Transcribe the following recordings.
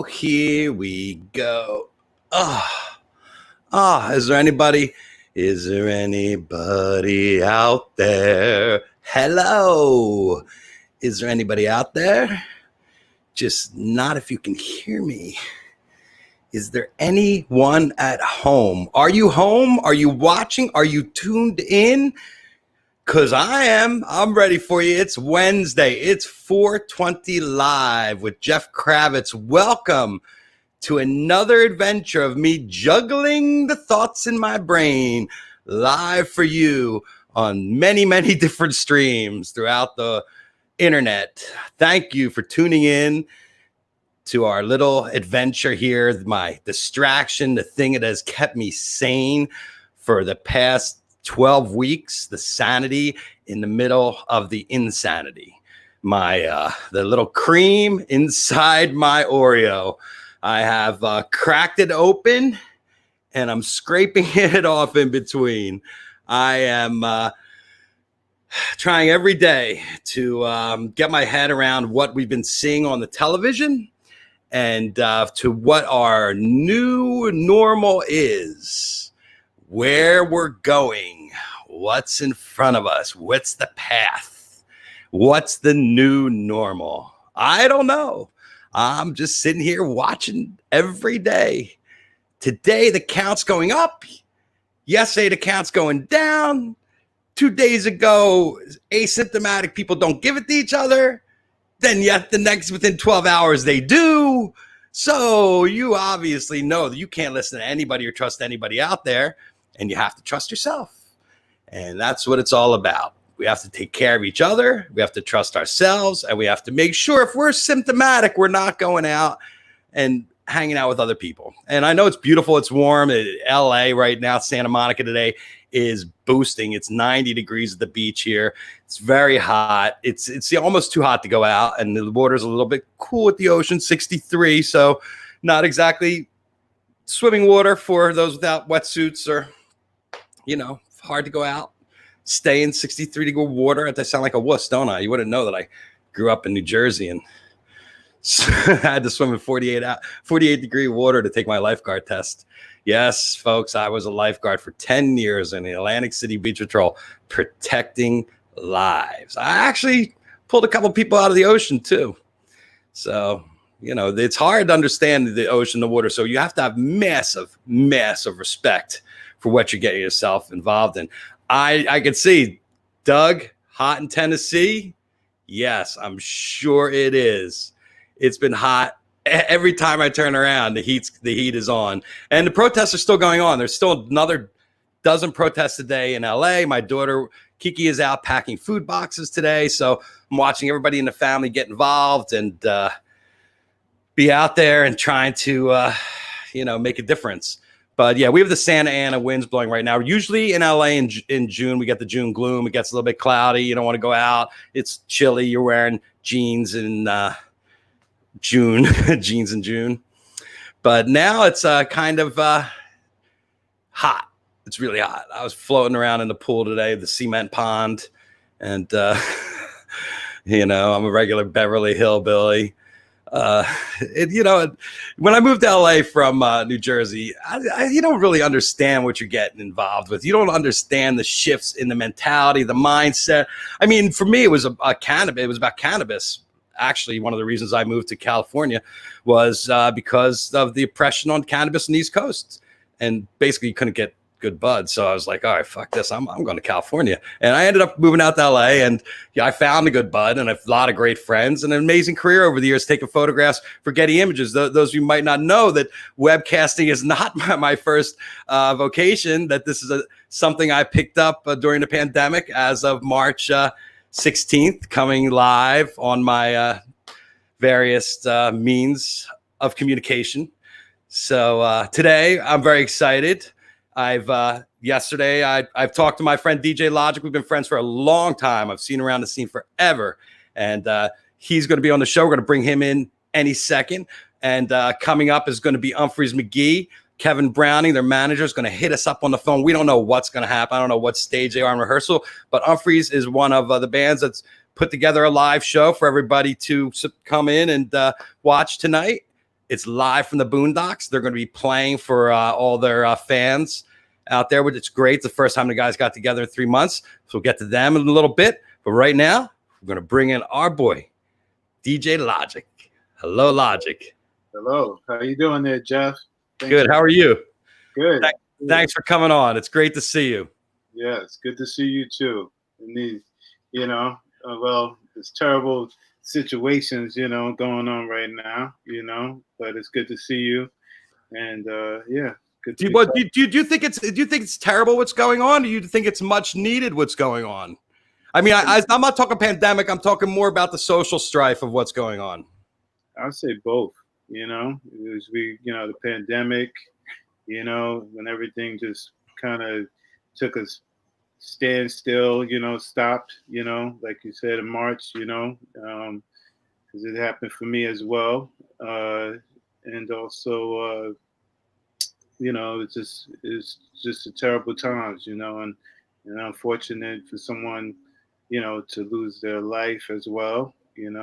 Here we go. Is there anybody? Is there anybody out there? Hello. Is there anybody out there? Just not if you can hear me. Is there anyone at home? Are you home? Are you watching? Are you tuned in? Because I am. I'm ready for you. It's Wednesday. It's 420 Live with Jeff Kravitz. Welcome to another adventure of me juggling the thoughts in my brain live for you on many, many different streams throughout the internet. Thank you for tuning in to our little adventure here. My distraction, the thing that has kept me sane for the past 12 weeks, the sanity in the middle of the insanity. The little cream inside my Oreo. I have cracked it open and I'm scraping it off in between. I am trying every day to get my head around what we've been seeing on the television and to what our new normal is. Where we're going, what's in front of us, what's the path, what's the new normal? I don't know. I'm just sitting here watching every day. Today, the count's going up. Yesterday, the count's going down. 2 days ago, asymptomatic people don't give it to each other. Then yet the next, within 12 hours, they do. So you obviously know that you can't listen to anybody or trust anybody out there. And you have to trust yourself. And that's what it's all about. We have to take care of each other. We have to trust ourselves. And we have to make sure if we're symptomatic, we're not going out and hanging out with other people. And I know it's beautiful. It's warm. LA right now, Santa Monica today is boosting. It's 90 degrees at the beach here. It's very hot. It's almost too hot to go out. And the water's a little bit cool at the ocean, 63. So not exactly swimming water for those without wetsuits or hard to go out, stay in 63-degree water. I sound like a wuss, don't I? You wouldn't know that I grew up in New Jersey and I had to swim in 48-degree water to take my lifeguard test. Yes, folks, I was a lifeguard for 10 years in the Atlantic City Beach Patrol, protecting lives. I actually pulled a couple people out of the ocean too. So, it's hard to understand the ocean, the water. So you have to have massive respect for what you're getting yourself involved in. I could see Doug, hot in Tennessee. Yes, I'm sure it is. It's been hot every time I turn around. The heat is on, and the protests are still going on. There's still another dozen protests today in LA. My daughter Kiki is out packing food boxes today, so I'm watching everybody in the family get involved and be out there and trying to make a difference. But yeah, we have the Santa Ana winds blowing right now. Usually in LA in June, we get the June gloom. It gets a little bit cloudy. You don't want to go out. It's chilly. You're wearing jeans in June, jeans in June. But now it's kind of hot. It's really hot. I was floating around in the pool today, the cement pond. And, I'm a regular Beverly hillbilly. When I moved to LA from New Jersey, you don't really understand what you're getting involved with. You don't understand the shifts in the mentality, the mindset. I mean, for me, it was about cannabis. Actually, one of the reasons I moved to California was because of the oppression on cannabis in the East Coast. And basically, you couldn't get good bud. So I was like, all right, fuck this. I'm going to California. And I ended up moving out to LA, and I found a good bud and a lot of great friends and an amazing career over the years, taking photographs for Getty Images. Those of you might not know that webcasting is not my first vocation, that this is something I picked up during the pandemic as of March 16th, coming live on my various means of communication. So today I'm very excited. I've talked to my friend DJ Logic. We've been friends for a long time. I've seen around the scene forever, and he's going to be on the show. We're going to bring him in any second. And coming up is going to be Umphrey's McGee. Kevin Browning, their manager, is going to hit us up on the phone. We don't know what's going to happen. I don't know what stage they are in rehearsal, but Umphrey's is one of the bands that's put together a live show for everybody to come in and watch tonight. It's live from the Boondocks. They're going to be playing for all their fans out there, which it's great. It's the first time the guys got together in 3 months. So we'll get to them in a little bit. But right now, we're going to bring in our boy, DJ Logic. Hello, Logic. Hello. How you doing there, Jeff? Good. How are you? Good. Thanks for coming on. It's great to see you. Yeah, it's good to see you too. In these, there's terrible situations, going on right now, but it's good to see you. And good. Do you think it's terrible what's going on? Or do you think it's much needed what's going on? I mean, I'm not talking pandemic. I'm talking more about the social strife of what's going on. I'll say both. It was the pandemic. When everything just kind of took a standstill. Stopped. Like you said in March. Because it happened for me as well. And also, it's just a terrible times. And unfortunate for someone, to lose their life as well, and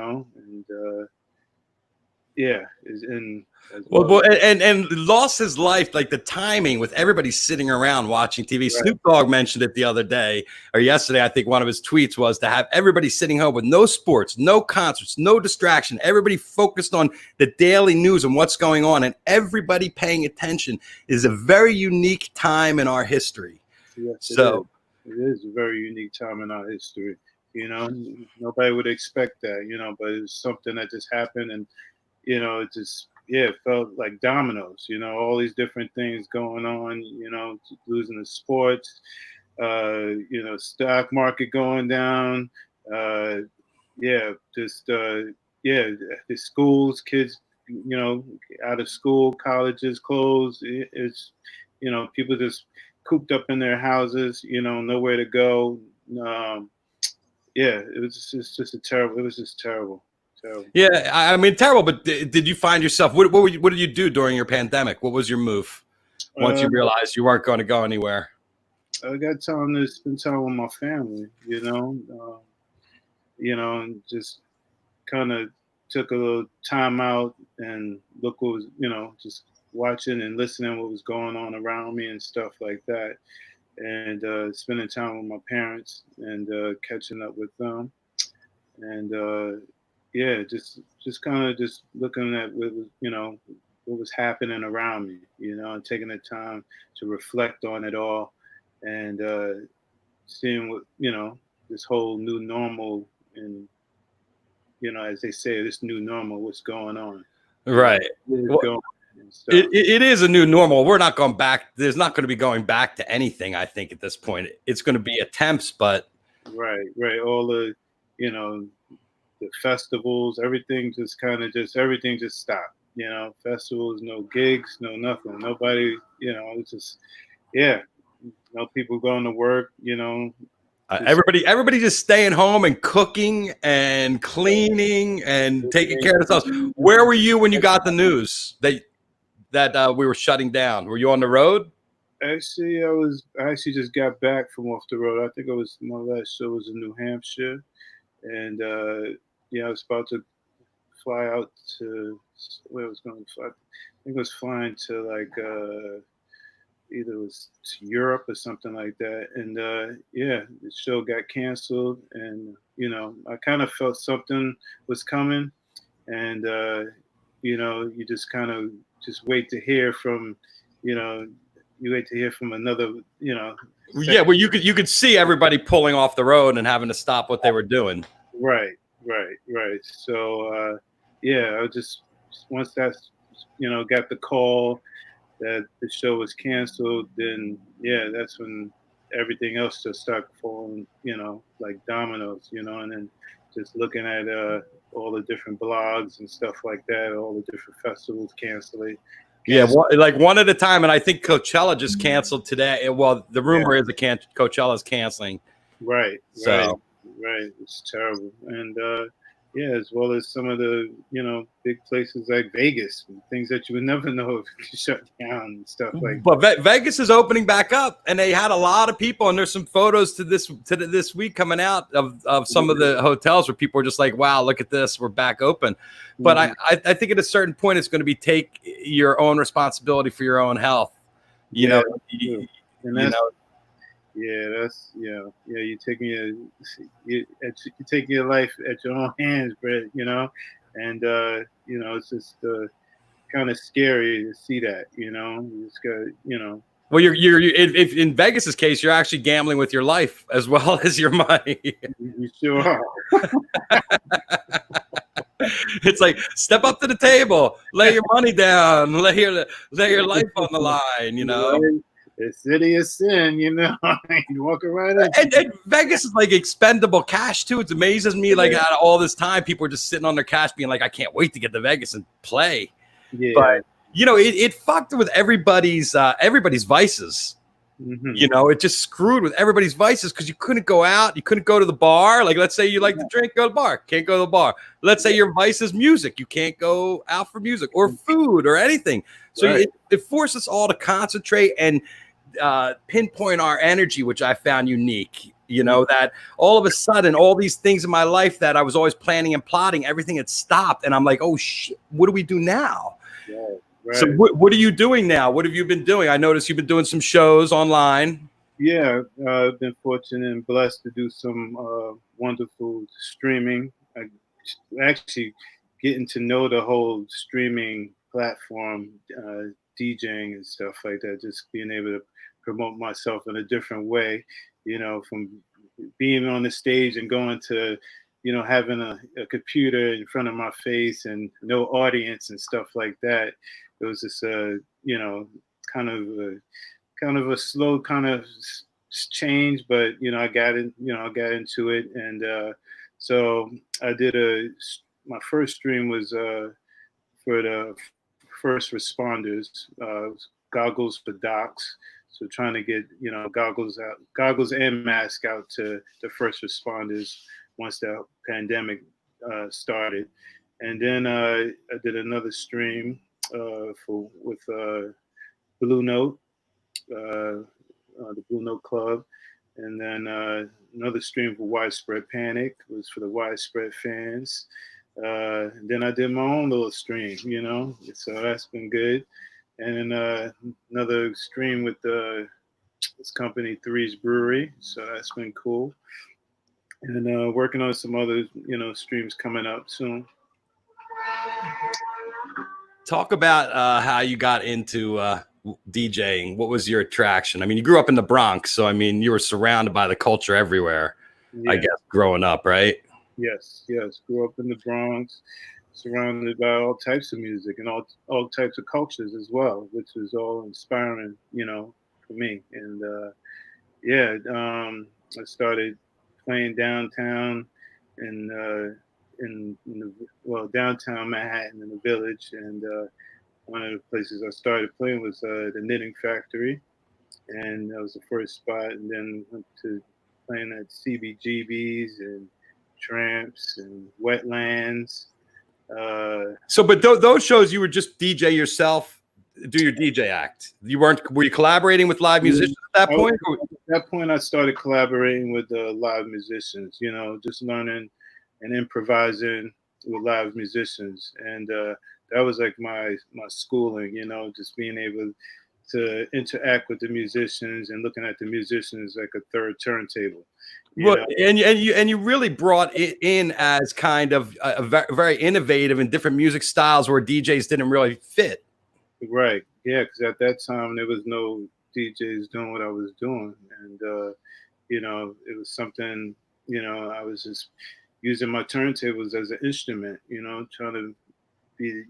and lost his life, like the timing with everybody sitting around watching TV. Right. Snoop Dogg mentioned it the other day or yesterday. I think one of his tweets was to have everybody sitting home with no sports, no concerts, no distraction. Everybody focused on the daily news and what's going on, and everybody paying attention is a very unique time in our history. Yes, it is a very unique time in our history. Nobody would expect that, but it's something that just happened, and it just it felt like dominoes. All these different things going on. Losing the sports, stock market going down. The schools, kids, out of school, colleges closed. It's people just cooped up in their houses, nowhere to go. It was just terrible. Yeah, I mean, terrible. But did you find yourself? What did you do during your pandemic? What was your move once you realized you weren't going to go anywhere? I got time to spend time with my family, and just kind of took a little time out and look what was, just watching and listening what was going on around me and stuff like that, and spending time with my parents and catching up with them, and just kind of just looking at what was happening around me, and taking the time to reflect on it all, and seeing what this whole new normal, and as they say, this new normal, what's going on, right? It is a new normal. We're not going back. There's not going to be going back to anything. I think at this point, it's going to be attempts, but right. All the the festivals, everything just stopped. Festivals, no gigs, no nothing. Nobody, it's just no people going to work. Everybody just staying home and cooking and cleaning and taking care of themselves. Where were you when you got the news that we were shutting down? Were you on the road? Actually, I just got back from off the road. I think my last show was in New Hampshire, and I was about to fly out to where I was going to fly. I think I was flying to like either it was to Europe or something like that, and the show got canceled, and I kind of felt something was coming, and you just kind of just wait to hear from another Yeah, well, you could see everybody pulling off the road and having to stop what they were doing. Right. So I just once that's got the call that the show was canceled, then that's when everything else just started falling, like dominoes, and then just looking at all the different blogs and stuff like that, all the different festivals canceling. Yeah, like one at a time. And I think Coachella just canceled today. Well, the rumor is Coachella is canceling. Right. So right. It's terrible. And Yeah, as well as some of the, big places like Vegas, things that you would never know if you shut down and stuff like But Vegas is opening back up, and they had a lot of people. And there's some photos this week coming out of some of the hotels where people are just like, "Wow, look at this, we're back open." But Mhm. I think at a certain point, it's going to be take your own responsibility for your own health. You Yeah, know, that's true. And you know. that's you're taking you're taking your life at your own hands, Brett. And it's just kind of scary to see that. You just got. Well, you're if in Vegas's case, you're actually gambling with your life as well as your money. You sure are. It's like step up to the table, lay your money down, lay your life on the line. Right? The city of sin, you walk right in. And Vegas is like expendable cash too. It amazes me, like out of all this time, people are just sitting on their cash, being like, "I can't wait to get to Vegas and play." Yeah. But it fucked with everybody's vices. Mm-hmm. It just screwed with everybody's vices because you couldn't go out, you couldn't go to the bar. Like, let's say you like to drink, go to the bar, can't go to the bar. Let's say your vice is music, you can't go out for music or food or anything. So Right. it forced us all to concentrate and pinpoint our energy, which I found unique. That all of a sudden, all these things in my life that I was always planning and plotting, everything had stopped, and I'm like, oh shit, what do we do now? Right. So what are you doing now? What have you been doing? I noticed you've been doing some shows online. Yeah, I've been fortunate and blessed to do some wonderful streaming. I actually getting to know the whole streaming platform, DJing and stuff like that. Just being able to promote myself in a different way, from being on the stage and going to, having a computer in front of my face and no audience and stuff like that. It was just kind of a slow kind of change, but I got into it, and so I did my first stream was for the first responders, goggles for docs. So trying to get goggles and mask out to the first responders once the pandemic started, and then I did another stream with Blue Note, the Blue Note Club, and then another stream for Widespread Panic was for the Widespread fans. And then I did my own little stream, so that's been good. And then another stream with this company, Three's Brewery, so that's been cool. And working on some other, streams coming up soon. Talk about how you got into DJing. What was your attraction? I mean, you grew up in the Bronx, so I mean, you were surrounded by the culture everywhere. Yeah. I guess growing up, right? Yes. Grew up in the Bronx, surrounded by all types of music and all types of cultures as well, which was all inspiring, for me. And I started playing downtown in downtown Manhattan in the Village, and one of the places I started playing was the Knitting Factory, and that was the first spot. And then went to playing at CBGB's and Tramps and Wetlands. But those shows, you were just DJ yourself, do your DJ act. Were you collaborating with live musicians at that point? At that point, I started collaborating with live musicians. Just learning and improvising with live musicians, and that was like my schooling. Just being able to interact with the musicians and looking at the musicians like a third turntable. And you really brought it in as kind of a very innovative and different music styles where DJs didn't really fit. Right. Yeah, because at that time there was no DJs doing what I was doing, and it was something. I was just using my turntables as an instrument. Trying to be,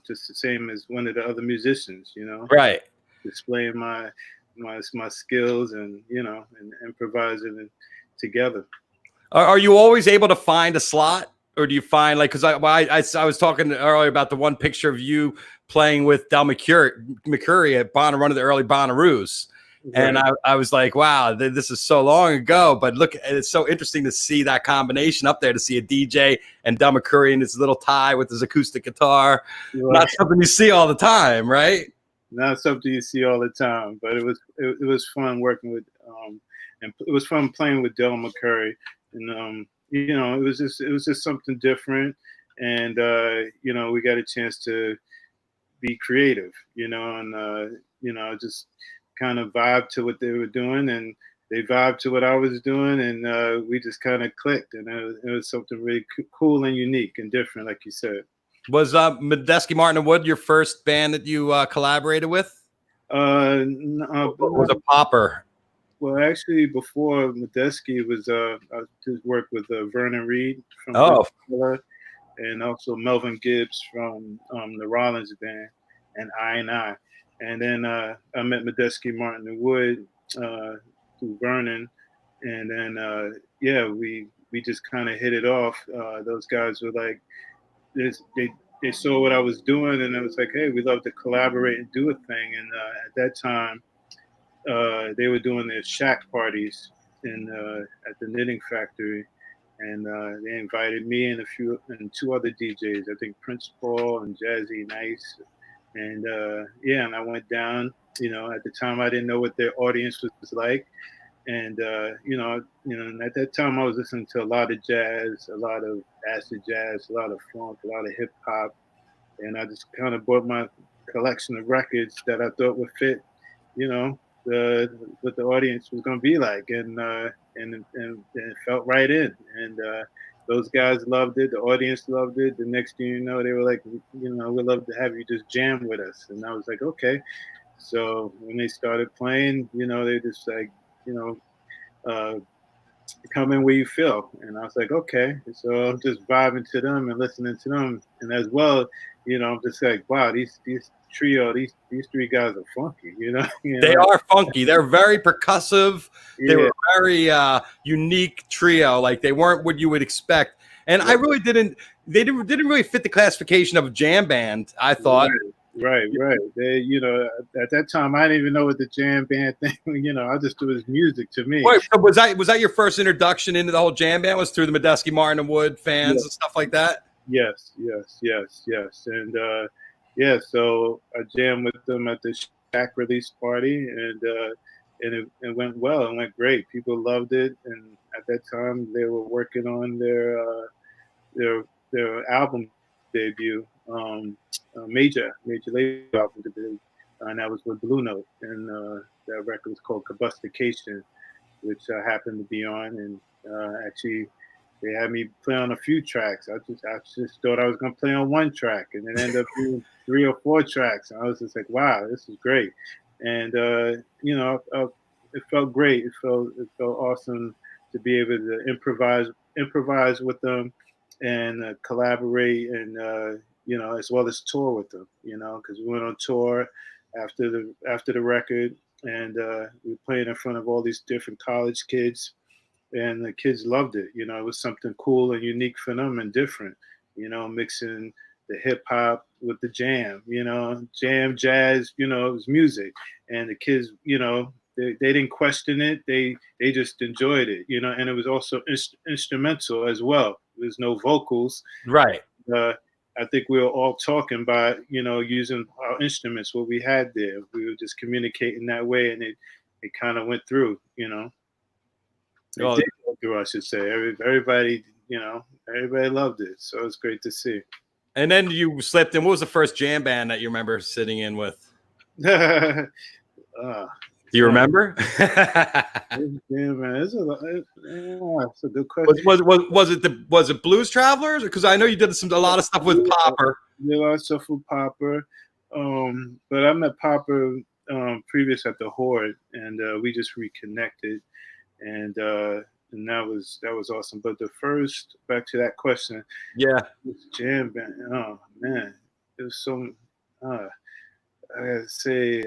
just the same as one of the other musicians. Right. Displaying my skills and and improvising together. Are you always able to find a slot, or do you find because I was talking earlier about the one picture of you playing with Del McCurry at one of the early Bonnaroos, And I was like, wow, this is so long ago. But look, it's so interesting to see that combination up there, to see a DJ and Del McCoury in his little tie with his acoustic guitar. Right. Not something you see all the time, right? Not something you see all the time, but it was fun working with, and it was fun playing with Del McCoury. And, you know, it was just something different. And, you know, we got a chance to be creative, you know, and, you know, just kind of vibe to what they were doing, and they vibed to what I was doing, and we just kind of clicked, and it was something really cool and unique and different, like you said. Was Medeski Martin and Wood your first band that you collaborated with? Was a popper? Well, actually, before Medeski was, I just worked with Vernon Reed from Florida, and also Melvin Gibbs from the Rollins Band, and I. And then I met Medeski Martin and Wood through Vernon, and then yeah, we just kind of hit it off. Those guys were like, they saw what I was doing, and it was like, hey, we'd love to collaborate and do a thing. And at that time, they were doing their shack parties at the Knitting Factory, and they invited me and two other DJs. I think Prince Paul and Jazzy Nice. And yeah, and I went down. You know, at the time I didn't know what their audience was like, and you know, and at that time I was listening to a lot of jazz, a lot of acid jazz, a lot of funk, a lot of hip hop, and I just kind of bought my collection of records that I thought would fit, you know, what the audience was going to be like, and it felt right in, and those guys loved it. The audience loved it. The next thing you know, they were like, you know, we'd love to have you just jam with us. And I was like, okay. So when they started playing, you know, they just like, you know, come in where you feel. And I was like, okay. So I'm just vibing to them and listening to them. And as well, you know, I'm just like, wow, these trio, these three guys are funky, you know? They are funky. They're very percussive. They were very unique trio. Like, they weren't what you would expect. And I really didn't really fit the classification of a jam band, I thought. Right. They, you know, at that time I didn't even know what the jam band thing, you know, I just do his music to me. Wait, so was that your first introduction into the whole jam band, was through the Medeski Martin and Wood fans and stuff like that? Yes. And yeah, so I jammed with them at the Shack release party, and it went well. It went great. People loved it, and at that time they were working on their album debut, major label album debut, and that was with Blue Note, and that record was called Combustion, which I happened to be on, and actually. They had me play on a few tracks. I just thought I was gonna play on one track, and it ended up being 3 or 4 tracks. And I was just like, wow, this is great. And you know, it felt great. It felt awesome to be able to improvise with them, and collaborate, and you know, as well as tour with them. You know, because we went on tour after the record, and we were playing in front of all these different college kids. And the kids loved it. You know, it was something cool and unique for them and different, you know, mixing the hip hop with the jam, you know, jam, jazz, you know, it was music. And the kids, you know, they didn't question it. They just enjoyed it, you know, and it was also instrumental as well. There's no vocals. Right. I think we were all talking by, you know, using our instruments, what we had there. We were just communicating that way, and it kind of went through, you know. It did go through, I should say. Everybody, you know, everybody loved it. So it's great to see. And then you slipped in. What was the first jam band that you remember sitting in with? Do you remember? Damn, man, it's a good question. Was it Blues Travelers? Because I know you did a lot of stuff with Popper. Yeah, a lot of stuff with Popper. But I met Popper previous at the Horde, and we just reconnected. And that was awesome. But the first, back to that question, jam band. Oh man, it was so. I gotta say,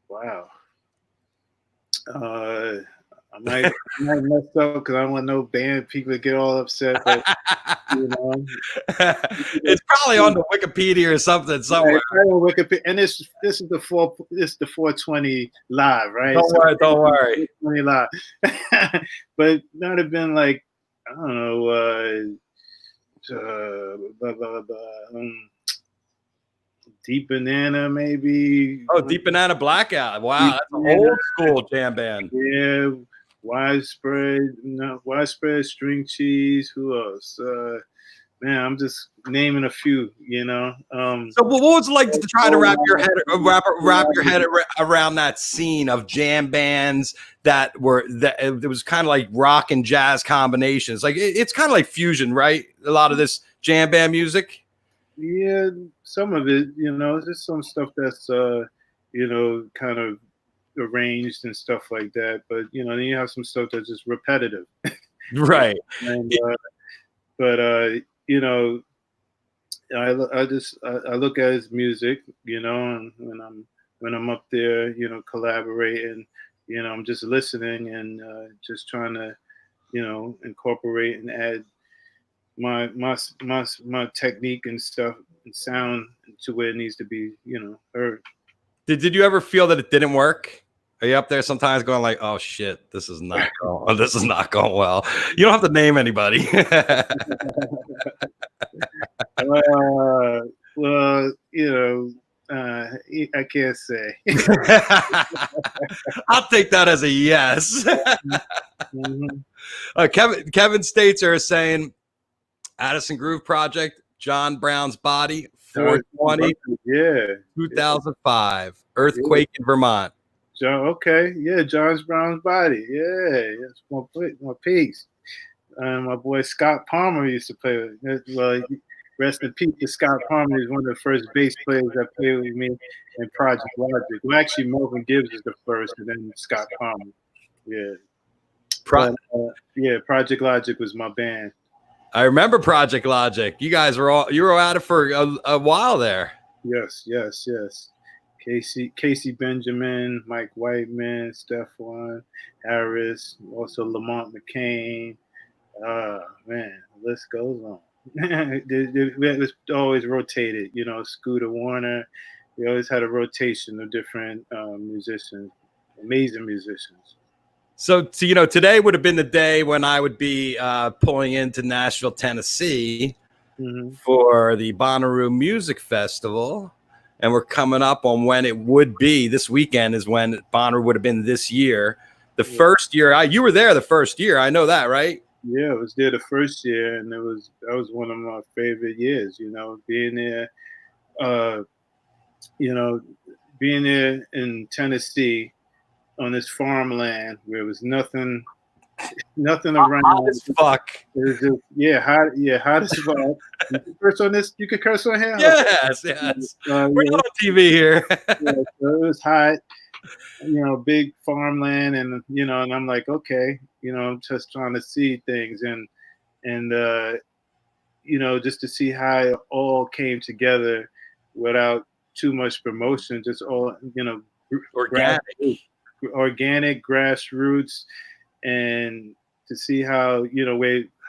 wow. I might mess up because I don't want no band people to get all upset. But You know, It's probably on the Wikipedia or something somewhere. Wikipedia, and this is the 420 live, right? Don't worry, don't worry. 420 live, but it might have been like, I don't know, blah, blah, blah, Deep Banana, maybe. Oh, Deep Banana Blackout. Wow, that's an Yeah. old school jam band. Yeah, widespread string cheese. Who else? Man, I'm just naming a few. You know. So, what was it like to try to wrap your head around that scene of jam bands that it was kind of like rock and jazz combinations? Like it's kind of like fusion, right? A lot of this jam band music. Yeah, some of it. You know, there's some stuff that's kind of arranged and stuff like that. But then you have some stuff that's just repetitive. Right. And but I look at his music, and when I'm up there, collaborating, I'm just listening and just trying to, incorporate and add my technique and stuff and sound to where it needs to be, heard. Did you ever feel that it didn't work? Are you up there sometimes going like, "Oh shit, this is not going well"? You don't have to name anybody. Well, I can't say. I'll take that as a yes. Mm-hmm. Kevin Stater is saying Addison Groove Project, John Brown's Body, 420, yeah, 2005, earthquake in Vermont. John, okay, yeah, John Brown's Body, yeah, that's my piece. My boy Scott Palmer used to play with. Well, rest in peace to Scott Palmer. He's one of the first bass players that played with me in Project Logic. Well, actually, Melvin Gibbs is the first, and then Scott Palmer. Yeah. Project Logic was my band. I remember Project Logic. You guys were at it for a while there. Yes. Casey Benjamin, Mike Whiteman, Stephon Harris, also Lamont McCain. Man, the list goes on. It was always rotated, Scooter Warner. We always had a rotation of different musicians, amazing musicians. So, today would have been the day when I would be pulling into Nashville, Tennessee for the Bonnaroo Music Festival. And we're coming up on when it would be. This weekend is when Bonnaroo would have been this year. The first year, you were there the first year. I know that, right? Yeah, I was there the first year, and that was one of my favorite years, being there, being there in Tennessee on this farmland where there was nothing around. Hot as fuck. It was just, hot as fuck. You can curse on this? You can curse on here? Yes. We're not on TV here. So it was hot, big farmland, and and I'm like, okay, I'm just trying to see things and just to see how it all came together without too much promotion, just all organic grassroots, and to see how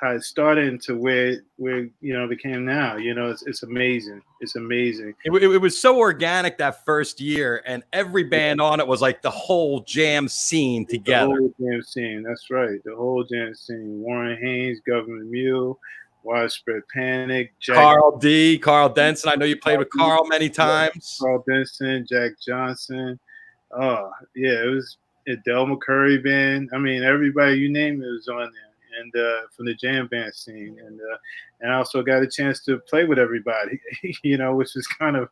how it started into where it became now. It's amazing. It's amazing. It was so organic that first year, and every band on it was like the whole jam scene together. The whole jam scene, that's right. The whole jam scene. Warren Haynes, Government Mule, Widespread Panic, Carl Denson. I know you played with Carl many times. Carl Denson, Jack Johnson. Oh yeah, it was a Del McCurry band. I mean, everybody you name it was on there, and from the jam band scene, and I also got a chance to play with everybody, which was kind of,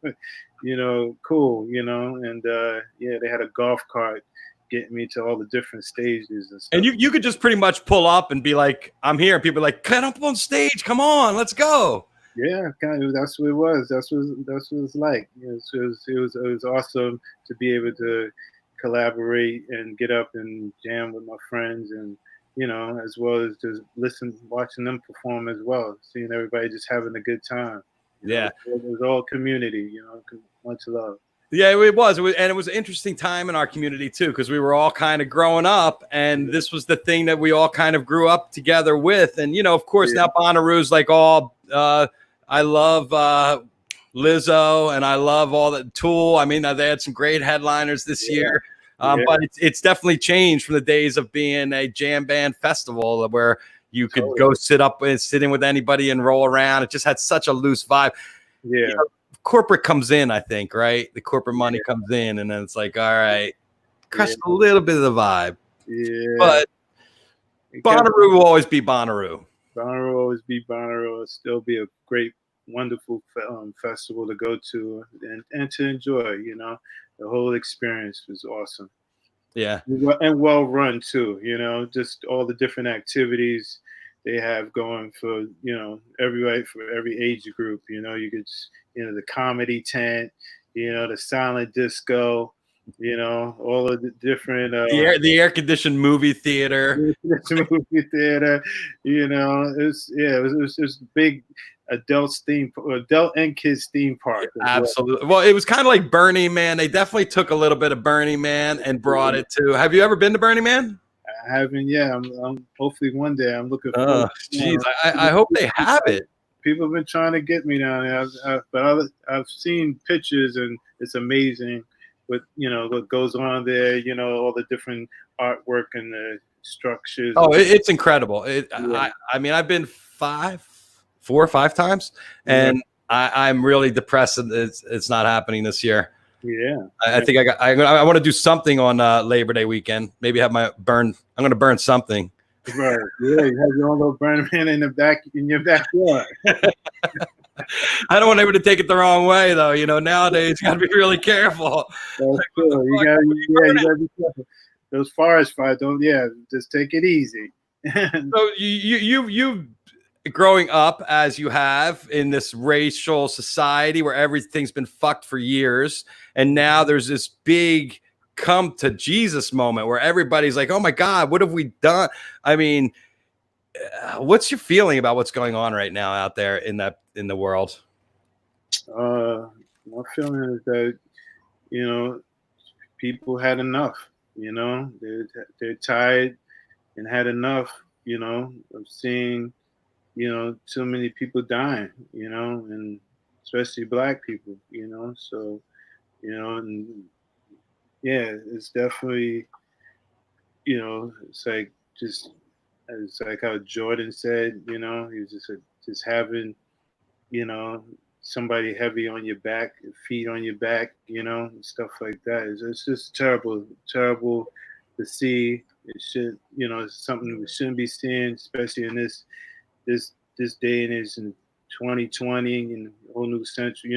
cool, and they had a golf cart getting me to all the different stages and stuff. And you could just pretty much pull up and be like, "I'm here," and people are like, "Cut up on stage, come on, let's go." Yeah, kind of. That's what it was. That's what it was like. It was awesome to be able to collaborate and get up and jam with my friends, and as well as just watching them perform as well, seeing everybody just having a good time. Yeah, it was all community. Much love. Yeah, it was. And it was an interesting time in our community too, because we were all kind of growing up, and this was the thing that we all kind of grew up together with. And of course, now Bonnaroo's like all. I love Lizzo, and I love all the Tool. I mean, they had some great headliners this year, but it's definitely changed from the days of being a jam band festival where you could go sit in with anybody and roll around. It just had such a loose vibe. Yeah. Corporate comes in, I think, right? The corporate money comes in, and then it's like, all right, crush a little bit of the vibe. Yeah. But Bonnaroo will always be Bonnaroo. Bonnaroo will always be Bonnaroo. It'll still be a great, wonderful festival to go to and to enjoy. The whole experience was awesome. Yeah. And well run too. Just all the different activities they have going for everybody, for every age group. You could the comedy tent, the silent disco, all of the different the air conditioned movie theater. movie theater, it was big adult and kids theme park. Absolutely. Well, it was kind of like Burning Man. They definitely took a little bit of Burning Man and brought it to. Have you ever been to Burning Man? I haven't. Yeah, I'm hopefully one day. I'm looking. Geez, I hope they have it. People have been trying to get me down there, but I've seen pictures, and it's amazing what goes on there. All the different artwork and the structures. Oh, it's incredible. I mean, I've been 4 or 5 times, and I'm really depressed that it's not happening this year. Yeah, I think I want to do something on Labor Day weekend. Maybe have I'm going to burn something. Right. Yeah, you have your own little Burning Man in your backyard. I don't want everyone to take it the wrong way, though. Nowadays you got to be really careful. That's cool. You gotta be careful. Those forest fires, just take it easy. So you growing up as you have in this racial society where everything's been fucked for years, and now there's this big come to Jesus moment where everybody's like, oh my God, what have we done? I mean, what's your feeling about what's going on right now out there in the world? My feeling is that, people had enough, they're tired and had enough, of seeing, too many people dying, and especially Black people, so, and yeah, it's definitely, it's like how Jordan said, he was just having, somebody heavy on your back, feet on your back, and stuff like that. It's just terrible to see. It should, it's something we shouldn't be seeing, especially in this day and age in 2020 and whole new century,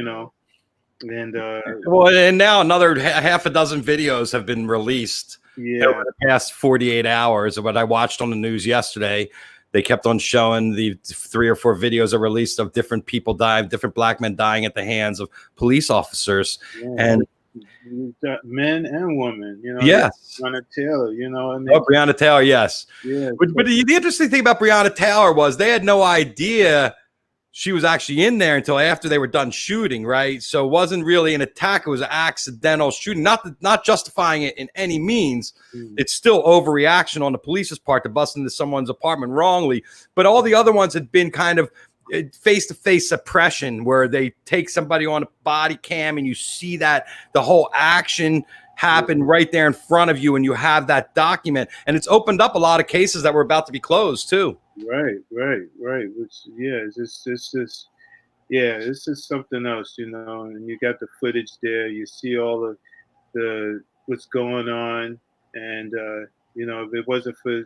And and now another half a dozen videos have been released over the past 48 hours of what I watched on the news yesterday. They kept on showing the 3 or 4 videos are released of different people dying, different Black men dying at the hands of police officers. And men and women, yes. Breonna Taylor, Breonna Taylor, yes. Yeah. But the interesting thing about Breonna Taylor was they had no idea she was actually in there until after they were done shooting, right? So it wasn't really an attack. It was an accidental shooting, not justifying it in any means. It's still overreaction on the police's part to bust into someone's apartment wrongly. But all the other ones had been kind of face-to-face suppression where they take somebody on a body cam and you see that the whole action happen right there in front of you and you have that document. And it's opened up a lot of cases that were about to be closed too. Right. Which, it's just something else, and you got the footage there. You see all of what's going on. And, if it wasn't for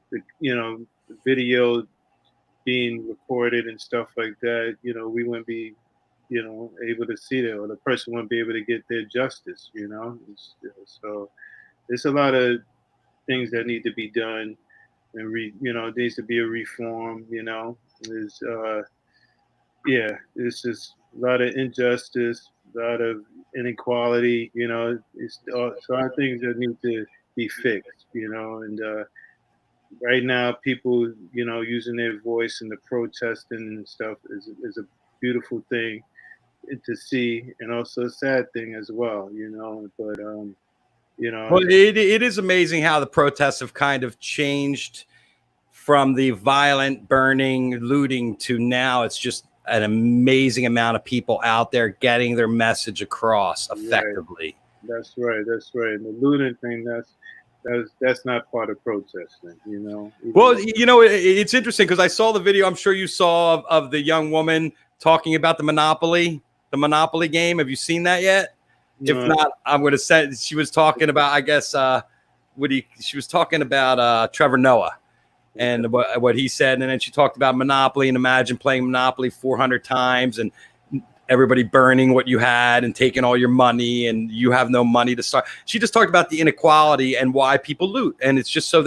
the video being recorded and stuff like that, we wouldn't be, able to see that, or the person wouldn't be able to get their justice, So there's a lot of things that need to be done. And it needs to be a reform. There's it's just a lot of injustice, a lot of inequality. It's a lot of things that need to be fixed. And right now, people using their voice and the protesting and stuff is a beautiful thing. to see, and also a sad thing as well, you know. But you know, Well, it is amazing how the protests have kind of changed from the violent burning, looting to now it's just an amazing amount of people out there getting their message across right. effectively. That's right. That's right. And the looting thing, that's not part of protesting, you know. Well, you know, it's interesting because I saw the video. I'm sure you saw of the young woman talking about the Monopoly game. Have you seen that yet? If No, not, I'm going to send. She was talking about, I guess, she was talking about Trevor Noah and what he said, and then she talked about Monopoly and imagine playing Monopoly 400 times and everybody burning what you had and taking all your money and you have no money to start. She just talked about the inequality and why people loot, and it's just so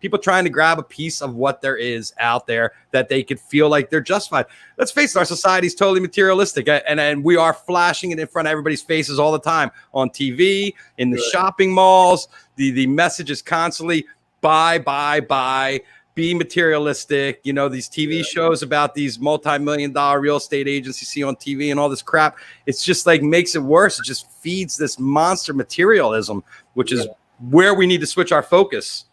people trying to grab a piece of what there is out there that they could feel like they're justified. Let's face it, our society is totally materialistic, and we are flashing it in front of everybody's faces all the time on TV, in the shopping malls. The message is constantly buy, be materialistic. You know, these TV shows about these multi-million-dollar real estate agents you see on TV and all this crap. It's just like makes it worse. It just feeds this monster materialism, which is where we need to switch our focus.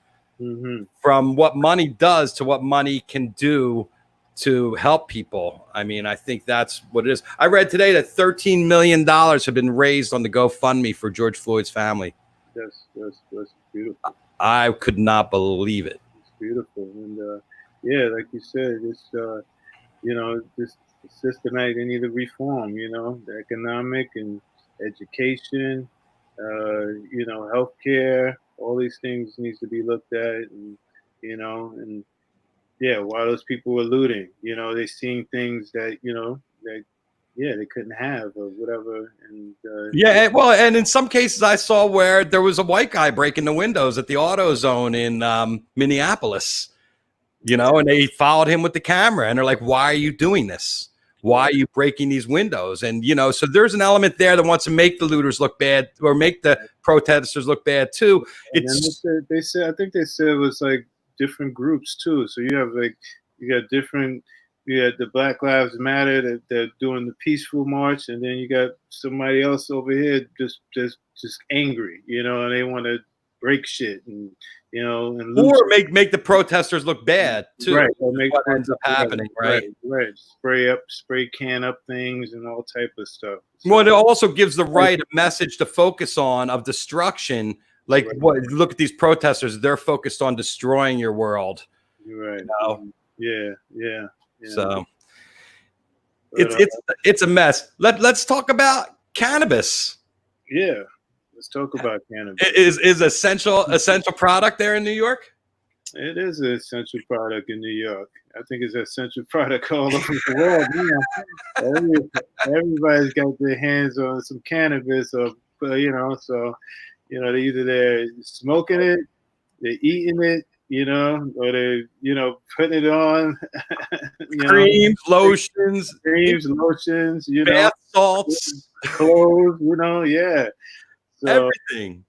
From what money does to what money can do to help people. I mean, I think that's what it is. I read today that $13 million have been raised on the GoFundMe for George Floyd's family. that's beautiful. I could not believe it. It's beautiful, and yeah, like you said, it's you know, this systematic. They need to reform. You know, the economic and education, you know, healthcare. All these things needs to be looked at, and you know, and yeah, while those people were looting, you know, they seeing things that you know that they couldn't have or whatever, and Well, and in some cases I saw where there was a white guy breaking the windows at the AutoZone in Minneapolis, you know, and they followed him with the camera and they're like, why are you doing this? Why are you breaking these windows? And, you know, so there's an element there that wants to make the looters look bad or make the protesters look bad too. It's they said, I think they said it was like different groups too. So you have like, you got different, you got the Black Lives Matter that they're doing the peaceful march. And then you got somebody else over here just angry, you know, and they want to break shit and, you know, and or make the protesters look bad too. Right. Or make what ends up happening, right? Spray can up things and all type of stuff. So, well, it also gives the right a message to focus on of destruction. Like what? Look at these protesters; they're focused on destroying your world. You're right. You know? Yeah. So it's a mess. Let's talk about cannabis. Yeah. Let's talk about cannabis. Is essential product there in New York? It is an essential product in New York. I think it's an essential product all over the world. Everybody's got their hands on some cannabis, or you know, so you know, they're smoking it, they're eating it, you know, or they, you know, putting it on. Creams, lotions, you know, bath salts, clothes, you know, So, everything.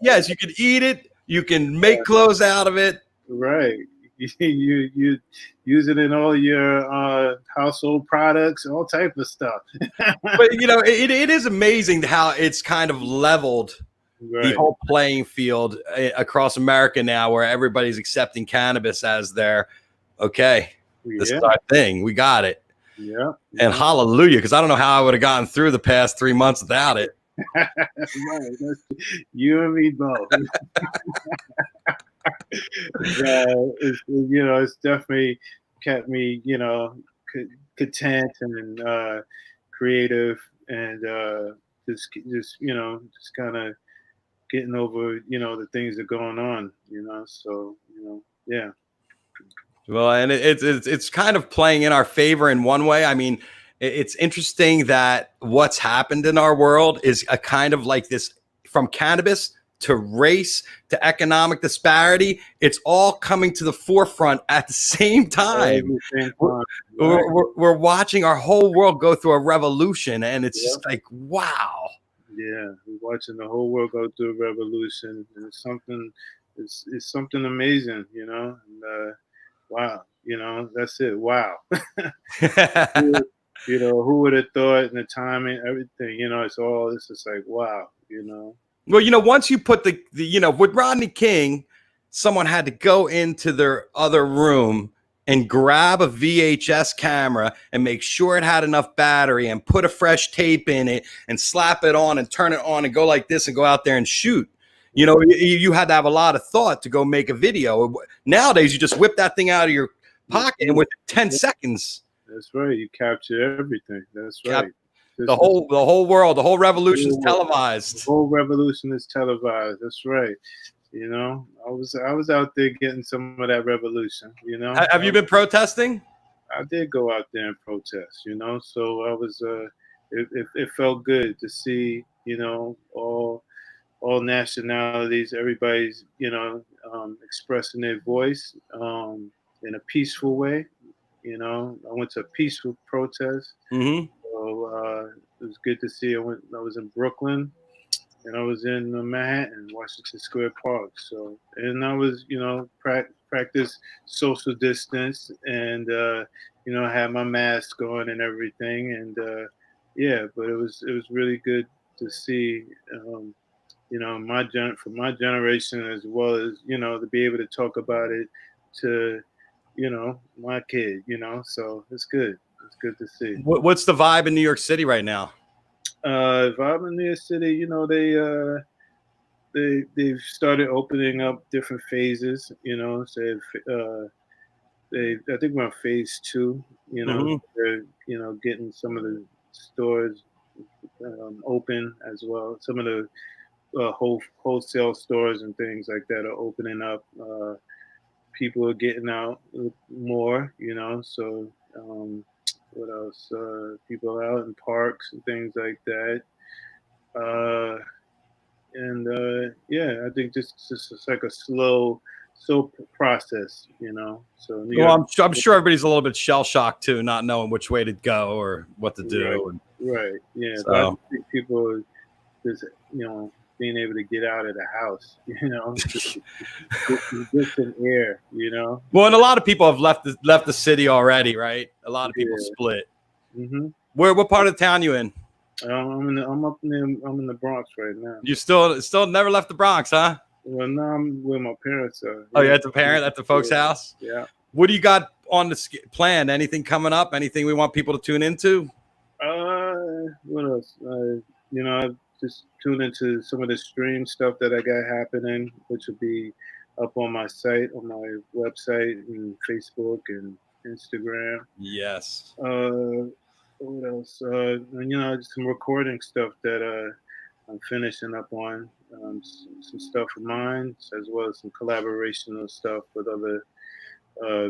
You can eat it. You can make clothes out of it. Right. You use it in all your household products, all type of stuff. But you know, it is amazing how it's kind of leveled the whole playing field across America now, where everybody's accepting cannabis as their this is our thing. We got it. Yeah. And hallelujah, because I don't know how I would have gotten through the past 3 months without it. You and me both. You know, it's definitely kept me, you know, content and creative, and just you know, just kind of getting over, you know, the things that are going on, you know. So you know, yeah. Well, and it's kind of playing in our favor in one way. I mean, it's interesting that what's happened in our world is a kind of like this, from cannabis to race to economic disparity. It's all coming to the forefront at the same time. We're watching our whole world go through a revolution, and it's just like, wow. Yeah, we're watching the whole world go through a revolution, and it's something amazing, you know. And wow, you know, that's it. Wow. You know, who would have thought, and the timing, everything, you know, it's just like, wow, you know. Well, once you put the with Rodney King, someone had to go into their other room and grab a VHS camera and make sure it had enough battery and put a fresh tape in it and slap it on and turn it on and go like this and go out there and shoot. You had to have a lot of thought to go make a video. Nowadays, you just whip that thing out of your pocket and within 10 seconds. That's right. You capture everything. That's right. The whole world, the whole revolution is televised. The whole revolution is televised. That's right. You know, I was out there getting some of that revolution. You know, have you been protesting? I did go out there and protest. You know, so I was. It felt good to see, you know, all nationalities, everybody's, you know, expressing their voice in a peaceful way. You know, I went to a peaceful protest. Mm-hmm. So it was good to see. I was in Brooklyn, and I was in Manhattan, Washington Square Park. So, and I was, you know, practice social distance, and you know, I had my mask on and everything, and yeah. But it was really good to see. You know, from my generation, as well as, you know, to be able to talk about it to, you know, my kid, you know, so it's good. It's good to see. What's the vibe in New York City right now? Vibe in New York City, you know, they've started opening up different phases, you know, so I think we're on phase 2, you know, Mm-hmm. they're, you know, getting some of the stores open as well. Some of the wholesale stores and things like that are opening up. People are getting out more, you know. So what else? People are out in parks and things like that. Yeah, I think just it's like a slow process, you know. So New York, I'm sure everybody's a little bit shell shocked too, not knowing which way to go or what to do. Right. Yeah. So. But I think people just, you know, being able to get out of the house, you know, get some air, you know. Well, and a lot of people have left the city already, right? A lot of people split. Mm-hmm. What part of town you in? I'm in the Bronx right now. You still never left the Bronx, huh? Well, no, I'm where my parents are. Oh, you're at the folks' house? Yeah. What do you got on the plan? Anything coming up? Anything we want people to tune into? What else? You know, I just tune into some of the stream stuff that I got happening, which will be up on my site, on my website, and Facebook and Instagram. Yes. What else? And, you know, some recording stuff that I'm finishing up on. Some stuff of mine, as well as some collaborational stuff with other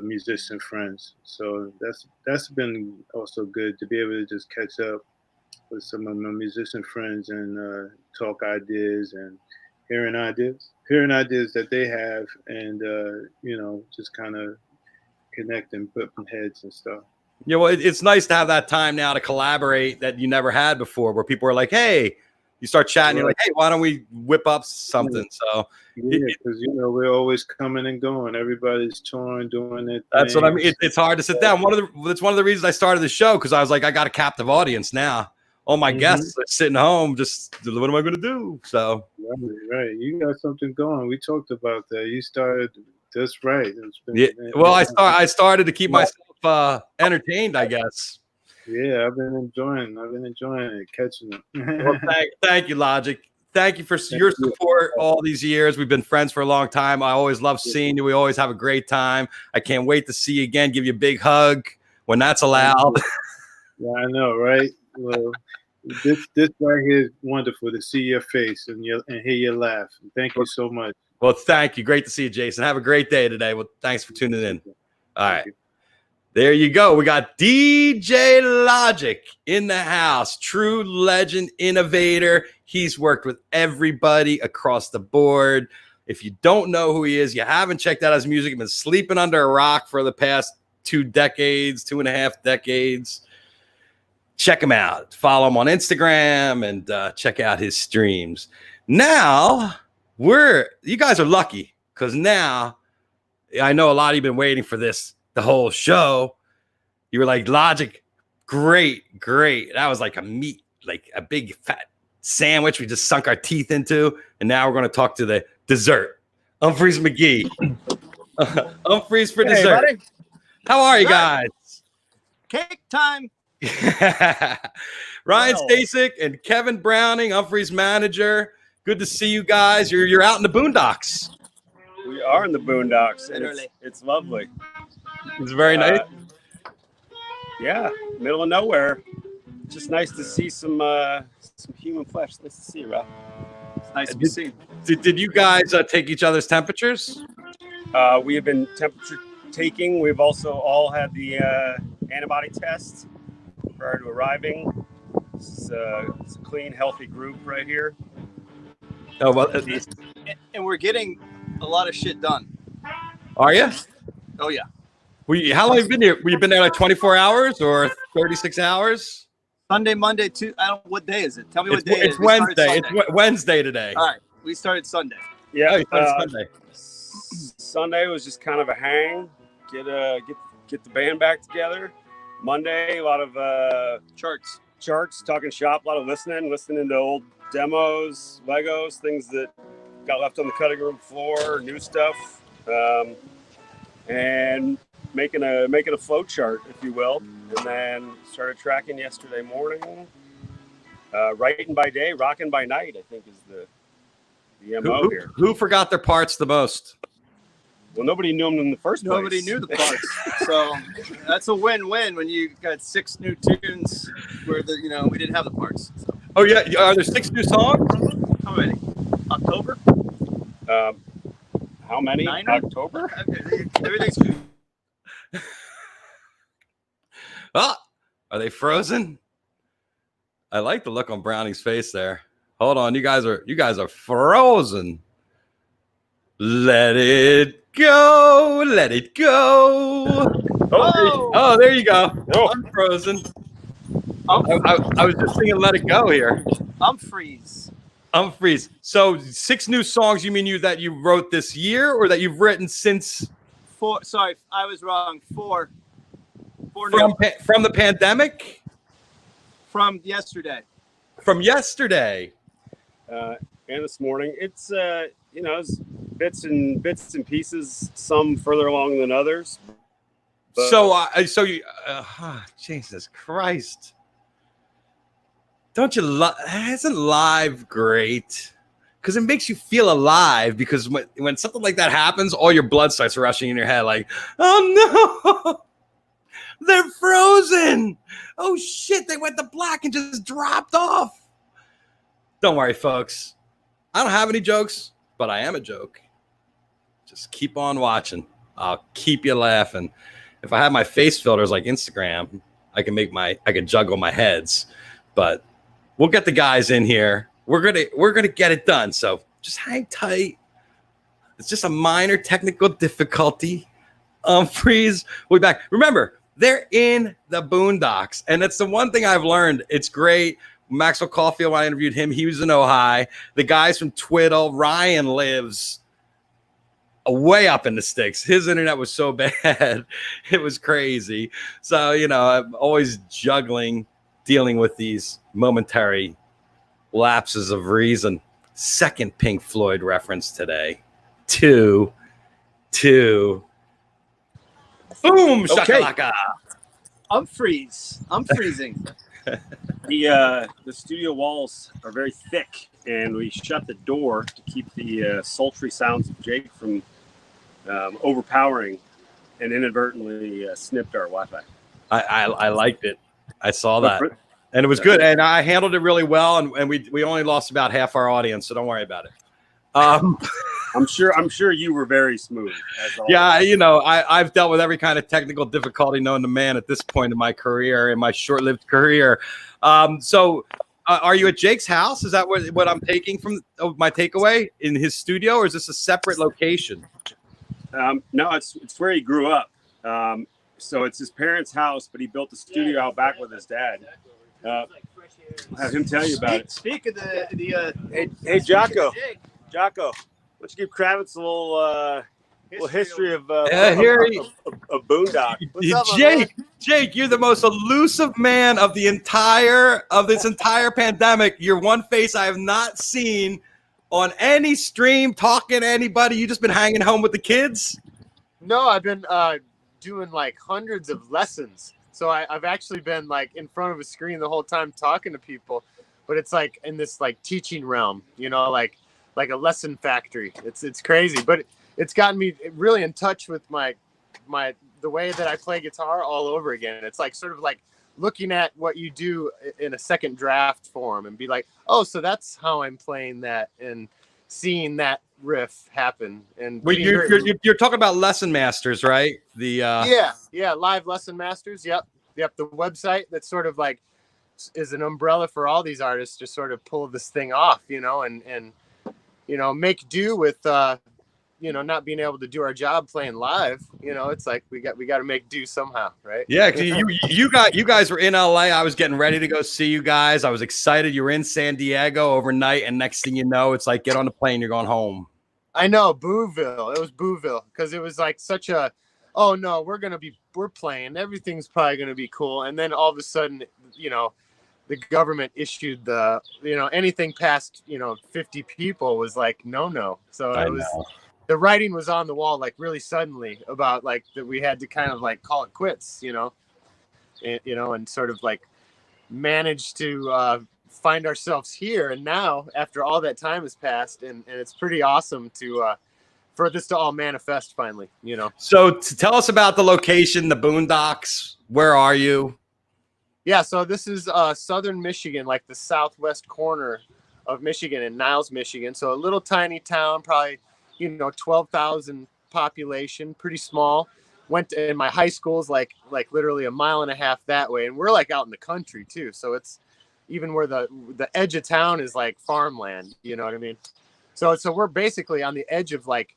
musician friends. So that's been also good to be able to just catch up with some of my musician friends and talk ideas and hearing ideas that they have, and you know, just kind of connect and put heads and stuff. Yeah, well, it's nice to have that time now to collaborate that you never had before, where people are like, "Hey," you start chatting, you're like, "Hey, why don't we whip up something?" So yeah, because you know, we're always coming and going. Everybody's touring, doing it. That's what I mean. It's hard to sit down. It's one of the reasons I started the show, because I was like, I got a captive audience now. All my guests are sitting home, just what am I going to do? So right, you got something going. We talked about that. You started. That's right. Well, I started to keep myself entertained, I guess. Yeah, I've been enjoying it, catching it. Well, thank you, Logic. Thank you for your support all these years. We've been friends for a long time. I always love seeing you. We always have a great time. I can't wait to see you again. Give you a big hug when that's allowed. Yeah, I know, right? Well, this right here is wonderful to see your face and hear your laugh. Thank you so much. Well, thank you. Great to see you, Jason. Have a great day today. Well, thanks for tuning in. All right. There you go. We got DJ Logic in the house. True legend, innovator. He's worked with everybody across the board. If you don't know who he is, you haven't checked out his music, you've been sleeping under a rock for the past 2.5 decades. Check him out. Follow him on Instagram and check out his streams. Now, you guys are lucky, because now I know a lot of you have been waiting for this the whole show. You were like, Logic, Great. That was like a meat, like a big fat sandwich we just sunk our teeth into. And now we're going to talk to the dessert. Umphrey's McGee. Umphrey's for dessert. Buddy. How are you Good. guys? Cake time. Ryan Well. Stasek and Kevin Browning, Umphrey's manager. Good to see you guys. You're out in the Boondocks. We are in the Boondocks, and Literally. it's lovely. It's very nice. Yeah, middle of nowhere. Just nice to see some human flesh. Nice to see you, Ralph. It's nice to be seen. Did you guys take each other's temperatures? We have been temperature taking. We've also all had the antibody test prior to arriving. It's a clean, healthy group right here. Oh well, And we're getting a lot of shit done. are you? Oh yeah. How long have you been here? You've been there like 24 hours or 36 hours? Sunday, Monday, Tuesday. I don't. What day is it? Tell me what day it It's is. We started Wednesday. Sunday. It's Wednesday today. All right. We started Sunday. Yeah, Oh, you started Sunday. Sunday was just kind of a hang, get the band back together. Monday, a lot of Charts. talking shop, a lot of listening to old demos, Legos, things that got left on the cutting room floor, new stuff, and making a flow chart, if you will. And then started tracking yesterday morning. Writing by day, rocking by night, I think is the MO here. Who forgot their parts the most? Well, nobody knew them in the first place. Nobody knew the parts. So that's a win-win when you got 6 new tunes where we didn't have the parts. So. Oh yeah, are there 6 new songs? How many? October? How many? 9? October? Okay. Everything's good. Oh, are they frozen? I like the look on Browning's face there. Hold on, you guys are frozen. Let it go, let it go. Oh, there you go. Oh. I'm frozen. I was just singing "Let It Go" here. Umphrey's. So 6 new songs. You mean that you wrote this year, or that you've written since? 4. Sorry, I was wrong. 4. 4 From the pandemic? from yesterday. From yesterday. And this morning, it's it's bits and pieces. Some further along than others. But, So you, Jesus Christ! Don't you isn't live great? Because it makes you feel alive. Because when something like that happens, all your blood starts rushing in your head. Like, oh no, they're frozen. Oh shit, they went to black and just dropped off. Don't worry, folks. I don't have any jokes, but I am a joke. Just keep on watching. I'll keep you laughing. If I have my face filters like Instagram, I can juggle my heads. But we'll get the guys in here. We're gonna get it done. So just hang tight. It's just a minor technical difficulty. Umphrey's will be back. Remember, they're in the Boondocks, and that's the one thing I've learned. It's great. Maxwell Caulfield, when I interviewed him, he was in Ojai. The guys from Twiddle, Ryan lives way up in the sticks. His internet was so bad. It was crazy. So, I'm always dealing with these momentary lapses of reason. Second Pink Floyd reference today. Two. Boom, shakalaka. Umphrey's. I'm freezing. the studio walls are very thick, and we shut the door to keep the sultry sounds of Jake from overpowering, and inadvertently snipped our Wi-Fi. I liked it. I saw that, and it was good, and I handled it really well. And we only lost about half our audience, so don't worry about it. I'm sure you were very smooth. Yeah, I've dealt with every kind of technical difficulty known to man at this point in my career, in my short-lived career. So, are you at Jake's house? Is that what I'm taking from my takeaway in his studio, or is this a separate location? No, it's where he grew up. So it's his parents' house, but he built a studio out back with his dad. I'll have him tell you about it. Speak of the Hey, Jocko. Jocko, why don't you give Kravitz a little history of Boondocks. What's up, my man? Jake, you're the most elusive man of this entire pandemic. You're one face I have not seen on any stream talking to anybody. You just been hanging home with the kids? No, I've been doing like hundreds of lessons. So I've actually been like in front of a screen the whole time talking to people, but it's like in this like teaching realm, you know, like a lesson factory. It's crazy, but it's gotten me really in touch with the way that I play guitar all over again. It's like sort of like looking at what you do in a second draft form and be like, oh, so that's how I'm playing that, and seeing that riff happen. And Wait, you're talking about Lesson Masters, right? Yeah, Live Lesson Masters. Yep. The website that sort of like is an umbrella for all these artists to sort of pull this thing off, you know, and you know, make do with you know, not being able to do our job playing live. You know, it's like we got to make do somehow, right? Yeah, you guys were in LA. I was getting ready to go see you guys. I was excited. You were in San Diego overnight, and next thing you know, it's like get on the plane, you're going home. I know, Booville. It was Booville because it was like such a, oh no, we're playing. Everything's probably gonna be cool, and then all of a sudden, you know, the government issued the, you know, anything past, you know, 50 people was like no. So it was. The writing was on the wall like really suddenly about like that we had to kind of like call it quits, you know, and sort of like manage to find ourselves here. And now after all that time has passed, and it's pretty awesome to for this to all manifest finally, you know. So to tell us about the location, the Boondocks. Where are you? Yeah, so this is southern Michigan, like the southwest corner of Michigan in Niles, Michigan. So a little tiny town, probably, you know, 12,000 population, pretty small. And my high school's like literally a mile and a half that way, and we're like out in the country too. So it's even where the edge of town is like farmland, you know what I mean? So we're basically on the edge of like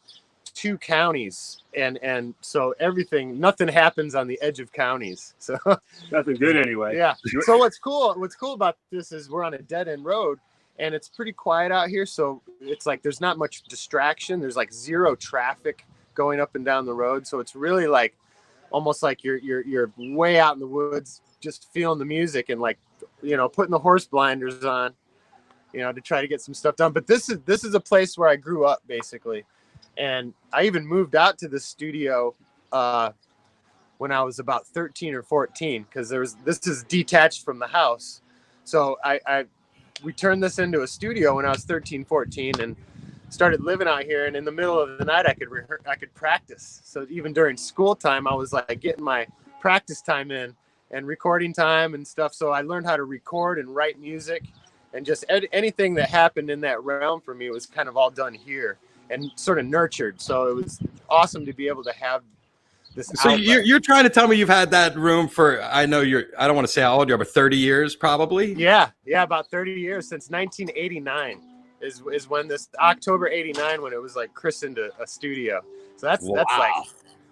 two counties, and so nothing happens on the edge of counties. So Nothing good anyway. Yeah. So what's cool about this is we're on a dead end road, and it's pretty quiet out here. So it's like there's not much distraction. There's like zero traffic going up and down the road. So it's really like almost like you're way out in the woods, just feeling the music and like, you know, putting the horse blinders on, you know, to try to get some stuff done. But this is a place where I grew up basically. And I even moved out to the studio when I was about 13 or 14, because this is detached from the house. So we turned this into a studio when I was 13, 14, and started living out here. And in the middle of the night, I could practice. So even during school time, I was like getting my practice time in and recording time and stuff. So I learned how to record and write music, and just anything that happened in that realm for me was kind of all done here and sort of nurtured. So it was awesome to be able to have this. So you're trying to tell me you've had that room for, I don't want to say how old you are, but 30 years probably? Yeah, about 30 years, since 1989 is when this, October 89, when it was like christened a studio. So that's like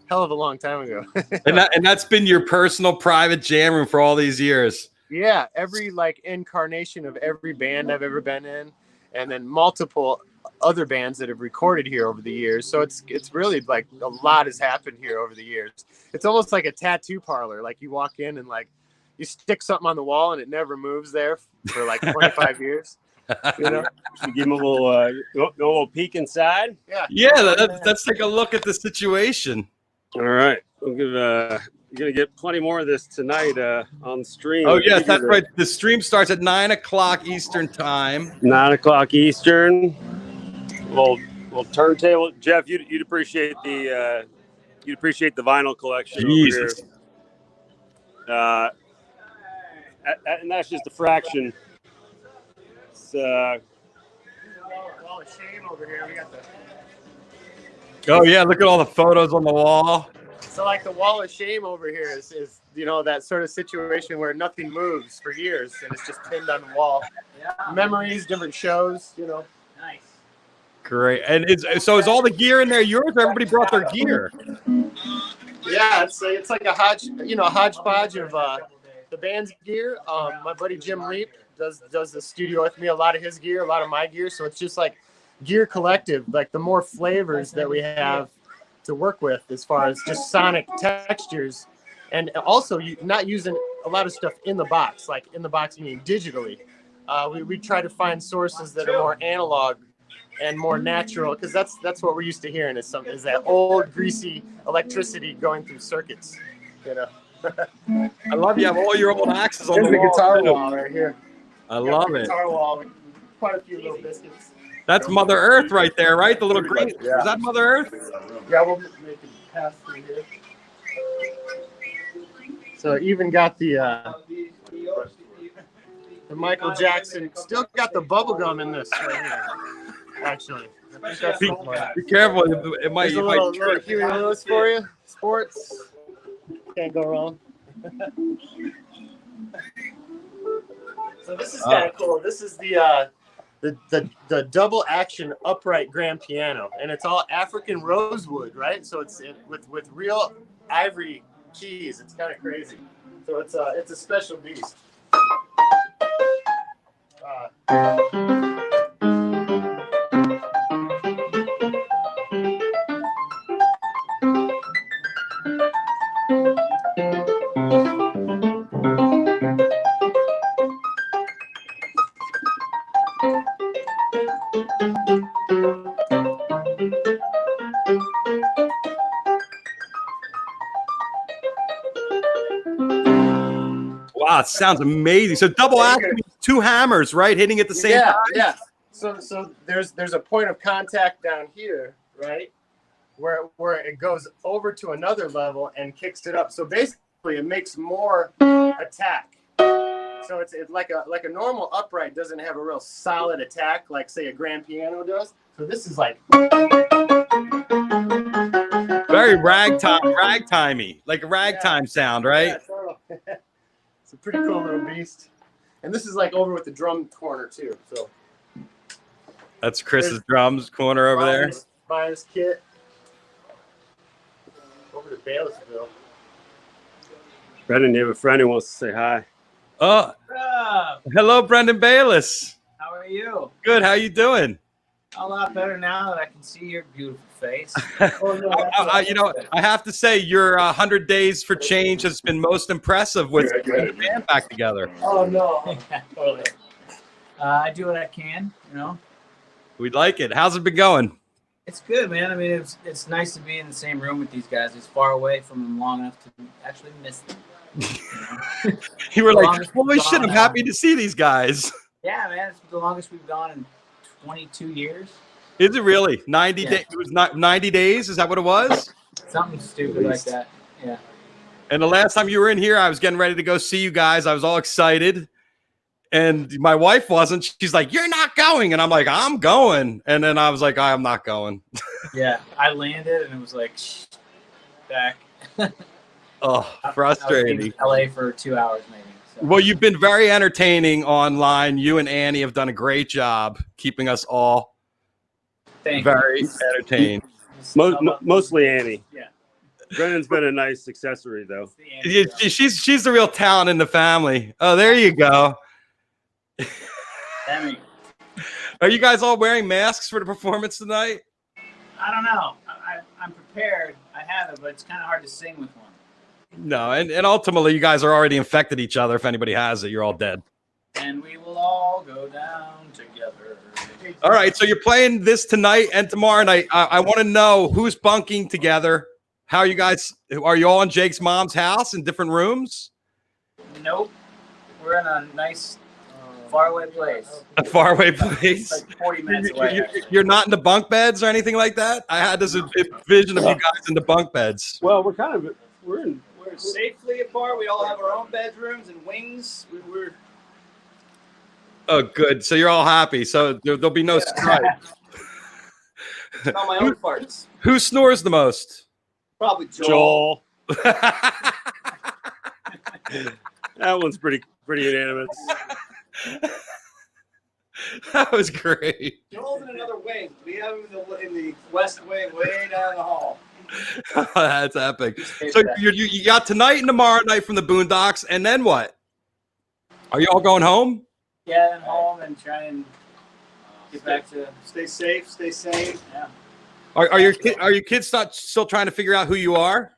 hell of a long time ago. and that's been your personal private jam room for all these years. Yeah, every like incarnation of every band I've ever been in, and then multiple other bands that have recorded here over the years. So it's really like a lot has happened here over the years. It's almost like a tattoo parlor. Like you walk in and like you stick something on the wall and it never moves there for like 25 years. You know, should give them a little peek inside. Yeah. Let's take a look at the situation. All right, you're gonna get plenty more of this tonight on the stream. Oh yes, that's right. The stream starts at 9:00 Eastern time. 9:00 Eastern. Well, turntable. Jeff, you'd appreciate the vinyl collection Jesus. over here. And that's just a fraction. It's Wall of shame over here. We got the. Oh yeah, look at all the photos on the wall. So like the wall of shame over here is you know, that sort of situation where nothing moves for years and it's just pinned on the wall. Memories, different shows, you know. Nice. Great. And is all the gear in there yours? Everybody brought their gear. Yeah, it's like a hodgepodge of the band's gear. My buddy Jim Leap does the studio with me. A lot of his gear, a lot of my gear. So it's just like gear collective. Like the more flavors that we have, to work with as far as just sonic textures, and also not using a lot of stuff in the box, like in the box meaning digitally. We try to find sources that are more analog and more natural, because that's what we're used to hearing is that old greasy electricity going through circuits. You know. I love you have all your old axes on There's the the wall. guitar too. wall right here. I love it. Guitar wall with quite a few little biscuits. That's Mother Earth right there, right? The little green. Yeah. Is that Mother Earth? Yeah, we'll make it pass through here. So even got the Michael Jackson. Still got the bubble gum in this right here. Actually, I think that's the one. Be careful. It might. There's You a might little Huey Lewis for you. Sports. Can't go wrong. So this is kind of cool. This is the double action upright grand piano, and it's all African rosewood, right? So it's with real ivory keys. It's kind of crazy. So it's a special beast. Wow, it sounds amazing. So double action means two hammers, right? Hitting at the same time. Yeah. So there's a point of contact down here, right? Where it goes over to another level and kicks it up. So basically it makes more attack. So it's like a normal upright doesn't have a real solid attack like say a grand piano does. So this is like Very ragtimey, like a ragtime sound, right? Yeah, totally. It's a pretty cool little beast. And this is like over with the drum corner too. So That's Chris's drums corner over there. Buyer's kit. Over to Baylessville. Brendan, you have a friend who wants to say hi. Oh, hello, Brendan Bayless. How are you? Good. How you doing? A lot better now that I can see your beautiful face. I have to say your 100 Days for Change has been most impressive with getting the band back together. Oh no. Totally. I do what I can, We like it. How's it been going? It's good, man. I mean, it's nice to be in the same room with these guys. It's far away from them long enough to actually miss them. You were like, holy shit, I'm happy to see these guys. Yeah, man. It's the longest we've gone in 22 years. Is it really? 90 days? It was not 90 days? Is that what it was? Something stupid like that. Yeah. And the last time you were in here, I was getting ready to go see you guys. I was all excited. And my wife wasn't. She's like, you're not going. And I'm like, I'm going. And then I was like, I'm not going. Yeah. I landed and it was like, back. Oh, frustrating. I was in LA for 2 hours maybe. So. Well, you've been very entertaining online. You and Annie have done a great job keeping us all very entertained. Mostly Annie. Yeah. Brendan's been a nice accessory, though. She's the real talent in the family. Oh, there you go. Are you guys all wearing masks for the performance tonight? I don't know. I'm prepared. I have it, but it's kind of hard to sing with one. No, and ultimately, you guys are already infected each other. If anybody has it, you're all dead. And we will all go down together. All right, so you're playing this tonight and tomorrow night. I want to know who's bunking together. How are you guys? Are you all in Jake's mom's house in different rooms? Nope. We're in a nice, faraway place. A faraway place? Like 40 minutes away. You're not in the bunk beds or anything like that? I had this vision of you guys in the bunk beds. Well, we're Safely apart. We all have our own bedrooms and wings. We're Oh, good. So you're all happy. So there'll be no strife. on my own parts. Who snores the most? Probably Joel. That one's pretty unanimous. That was great. Joel's in another wing. We have him in the west wing, way down the hall. That's epic. So you got tonight and tomorrow night from the Boondocks, and then what? Are you all going home? Yeah, and home and try and get back to stay safe. Yeah. Are your kids still trying to figure out who you are?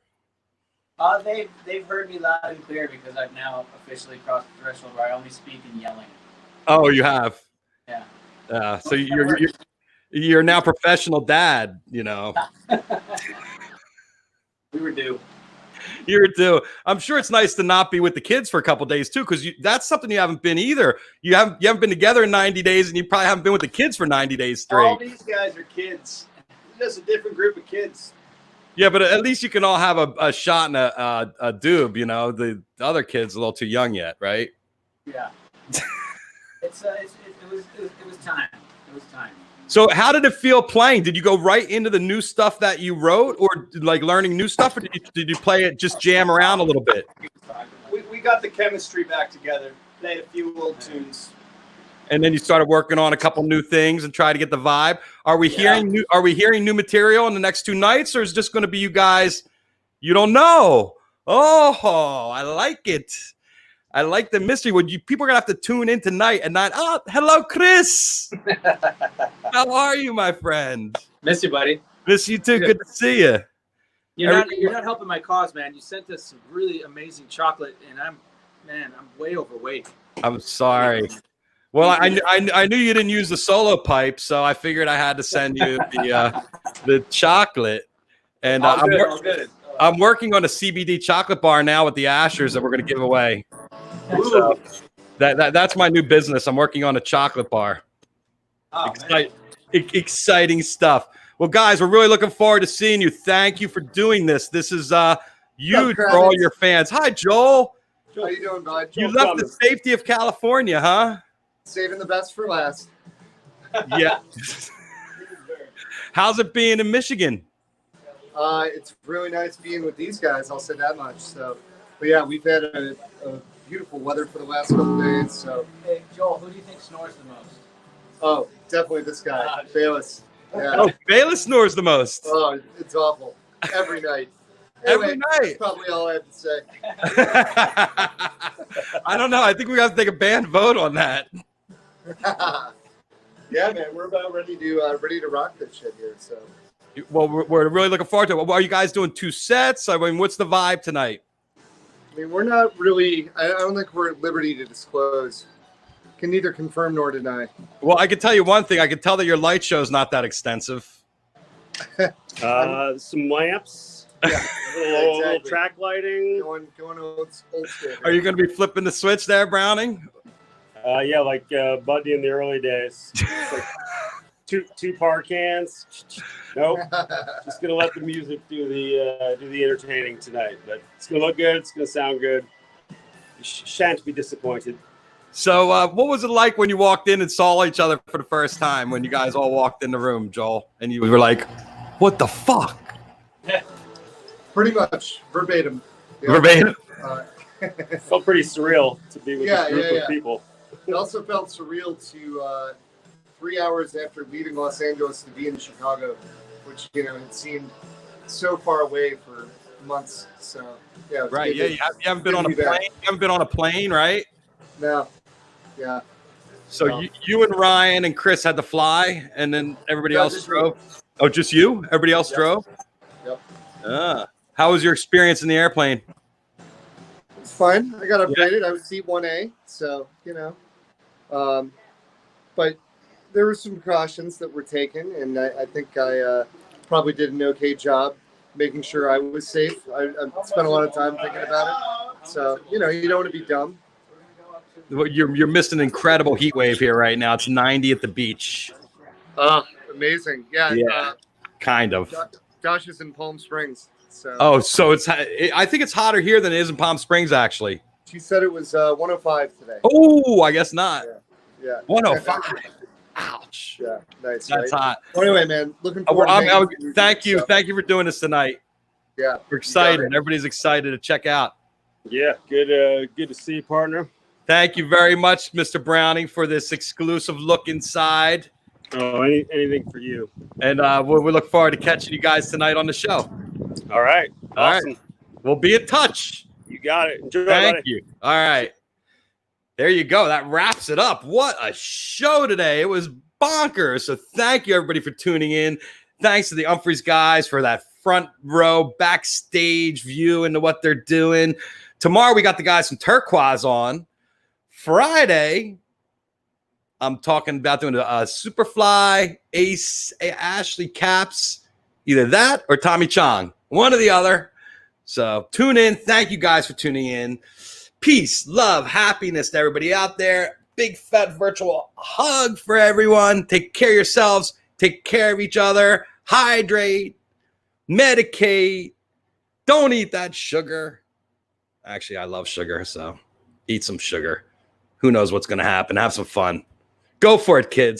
They've heard me loud and clear because I've now officially crossed the threshold where I only speak in yelling. Oh, you have. Yeah. So you're now professional dad. You know. We were due. You're due. I'm sure it's nice to not be with the kids for a couple days too, because that's something you haven't been either. You haven't been together in 90 days, and you probably haven't been with the kids for 90 days straight. All these guys are kids. It's just a different group of kids. Yeah, but at least you can all have a shot and a doob. You know, the other kid's a little too young yet, right? Yeah. It was time. It was time. So how did it feel playing? Did you go right into the new stuff that you wrote, or like learning new stuff, or did you play it, just jam around a little bit? We got the chemistry back together, played a few old tunes. And then you started working on a couple new things and try to get the vibe. Are we hearing new material in the next 2 nights, or is it just going to be you guys? You don't know. Oh, I like it. I like the mystery. People are gonna have to tune in tonight and not. Oh, hello, Chris. How are you, my friend? Miss you, buddy. Miss you too. Good to see you. You're not helping my cause, man. You sent us some really amazing chocolate, and I'm way overweight. I'm sorry. Well, I knew you didn't use the solo pipe, so I figured I had to send you the chocolate. And I'm working on a CBD chocolate bar now with the Ashers that we're going to give away. So that's my new business. I'm working on a chocolate bar. Oh, Exciting stuff. Well, guys, we're really looking forward to seeing you. Thank you for doing this. This is huge for all your fans. Hi, Joel. How you doing, bud? You left the safety of California, huh? Saving the best for last. Yeah. How's it being in Michigan? It's really nice being with these guys. I'll say that much. So, but yeah, we've had a beautiful weather for the last couple days. So, hey, Joel, who do you think snores the most? Oh, definitely this guy, Bayless. Yeah. Oh, Bayless snores the most. Oh, it's awful every night. Every Anyway, night. That's probably all I have to say. I don't know. I think we have to take a band vote on that. Yeah, man, we're about ready to rock this shit here. So, well, we're really looking forward to it. Are you guys doing 2 sets? I mean, what's the vibe tonight? I mean, we're not really. I don't think we're at liberty to disclose. Can neither confirm nor deny. Well, I can tell you one thing. I can tell that your light show is not that extensive. Some lamps. Yeah, A little exactly. track lighting. Going old school. Are you going to be flipping the switch there, Browning? Yeah, like Buddy in the early days. Like two par cans. Nope. Just gonna let the music do the entertaining tonight. But it's gonna look good. It's gonna sound good. You shan't be disappointed. So, what was it like when you walked in and saw each other for the first time? When you guys all walked in the room, Joel, and you were like, "What the fuck?" Pretty much verbatim. Yeah. Verbatim. Felt pretty surreal to be with this group of people. It also felt surreal to 3 hours after leaving Los Angeles to be in Chicago, which it seemed so far away for months. So yeah, Right. Yeah. You haven't been on a plane. You haven't been on a plane, right? No. Yeah. So No. you and Ryan and Chris had to fly, and then everybody No, else just drove. Oh, just you? Everybody else drove? Yep. How was your experience in the airplane? It's fine. I got upgraded. I was seat 1A, so but there were some precautions that were taken, and I think I probably did an okay job making sure I was safe. I spent a lot of time thinking about it, so you don't want to be dumb. You're missing an incredible heat wave here right now. It's 90 at the beach. Amazing. Yeah. Kind of. Josh is in Palm Springs. So. Oh, so I think it's hotter here than it is in Palm Springs, actually. She said it was 105 today. Oh, I guess not. Yeah. 105. Ouch. Yeah, nice. That's right? hot. Well, anyway, man, looking forward to thank you. Thank you for doing this tonight. Yeah. We're excited. Everybody's excited to check out. Yeah, good to see you, partner. Thank you very much, Mr. Browning, for this exclusive look inside. Oh, anything for you. And we look forward to catching you guys tonight on the show. All right. Awesome. All right. We'll be in touch. You got it. Enjoy. Thank you. All right. There you go. That wraps it up. What a show today. It was bonkers. So thank you, everybody, for tuning in. Thanks to the Umphrey's guys for that front row backstage view into what they're doing. Tomorrow we got the guys from Turquoise on. Friday, I'm talking about doing a Superfly, Ace, Ashley Caps, either that or Tommy Chong, one or the other. So tune in. Thank you guys for tuning in. Peace, love, happiness to everybody out there. Big fat virtual hug for everyone. Take care of yourselves. Take care of each other. Hydrate. Medicate. Don't eat that sugar. Actually, I love sugar, so eat some sugar. Who knows what's going to happen? Have some fun. Go for it, kids.